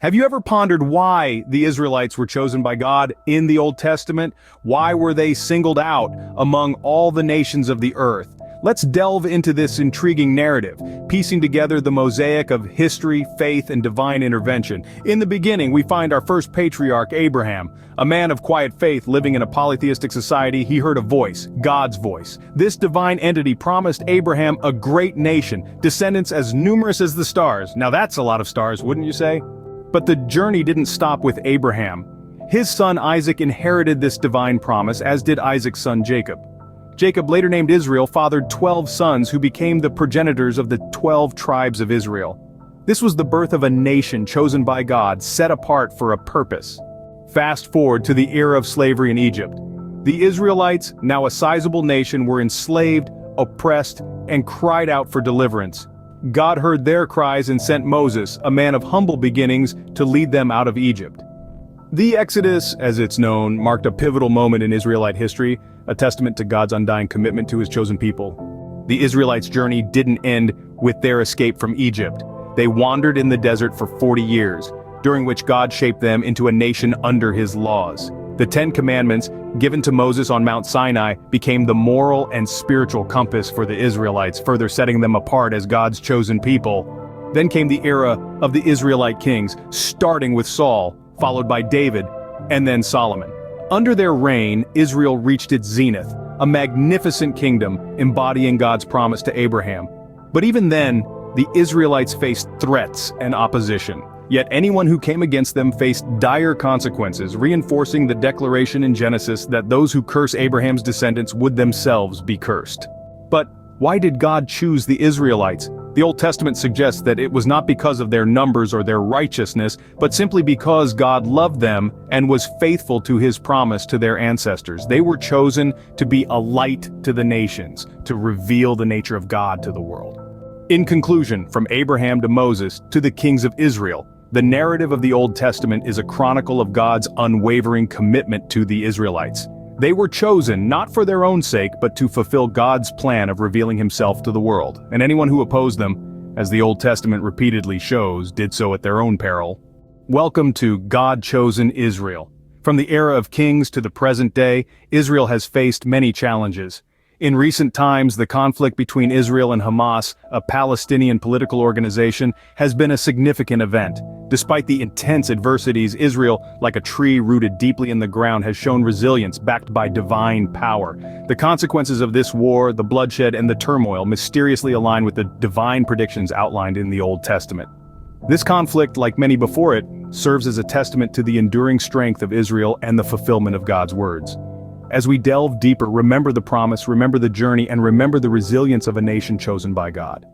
Have you ever pondered why the Israelites were chosen by God in the Old Testament? Why were they singled out among all the nations of the earth? Let's delve into this intriguing narrative, piecing together the mosaic of history, faith, and divine intervention. In the beginning, we find our first patriarch, Abraham. A man of quiet faith living in a polytheistic society, he heard a voice, God's voice. This divine entity promised Abraham a great nation, descendants as numerous as the stars. Now that's a lot of stars, wouldn't you say? But the journey didn't stop with Abraham. His son Isaac inherited this divine promise, as did Isaac's son Jacob. Jacob, later named Israel, fathered 12 sons who became the progenitors of the 12 tribes of Israel. This was the birth of a nation chosen by God, set apart for a purpose. Fast forward to the era of slavery in Egypt. The Israelites, now a sizable nation, were enslaved, oppressed, and cried out for deliverance. God heard their cries and sent Moses, a man of humble beginnings, to lead them out of Egypt. The Exodus, as it's known, marked a pivotal moment in Israelite history, a testament to God's undying commitment to his chosen people. The Israelites' journey didn't end with their escape from Egypt. They wandered in the desert for 40 years, during which God shaped them into a nation under his laws. The 10 Commandments, given to Moses on Mount Sinai, became the moral and spiritual compass for the Israelites, further setting them apart as God's chosen people. Then came the era of the Israelite kings, starting with Saul, followed by David, and then Solomon. Under their reign, Israel reached its zenith, a magnificent kingdom embodying God's promise to Abraham. But even then, the Israelites faced threats and opposition. Yet anyone who came against them faced dire consequences, reinforcing the declaration in Genesis that those who curse Abraham's descendants would themselves be cursed. But why did God choose the Israelites? The Old Testament suggests that it was not because of their numbers or their righteousness, but simply because God loved them and was faithful to his promise to their ancestors. They were chosen to be a light to the nations, to reveal the nature of God to the world. In conclusion, from Abraham to Moses to the kings of Israel, the narrative of the Old Testament is a chronicle of God's unwavering commitment to the Israelites. They were chosen not for their own sake, but to fulfill God's plan of revealing himself to the world. And anyone who opposed them, as the Old Testament repeatedly shows, did so at their own peril. Welcome to God-chosen Israel. From the era of kings to the present day, Israel has faced many challenges. In recent times, the conflict between Israel and Hamas, a Palestinian political organization, has been a significant event. Despite the intense adversities, Israel, like a tree rooted deeply in the ground, has shown resilience backed by divine power. The consequences of this war, the bloodshed, and the turmoil mysteriously align with the divine predictions outlined in the Old Testament. This conflict, like many before it, serves as a testament to the enduring strength of Israel and the fulfillment of God's words. As we delve deeper, remember the promise, remember the journey, and remember the resilience of a nation chosen by God.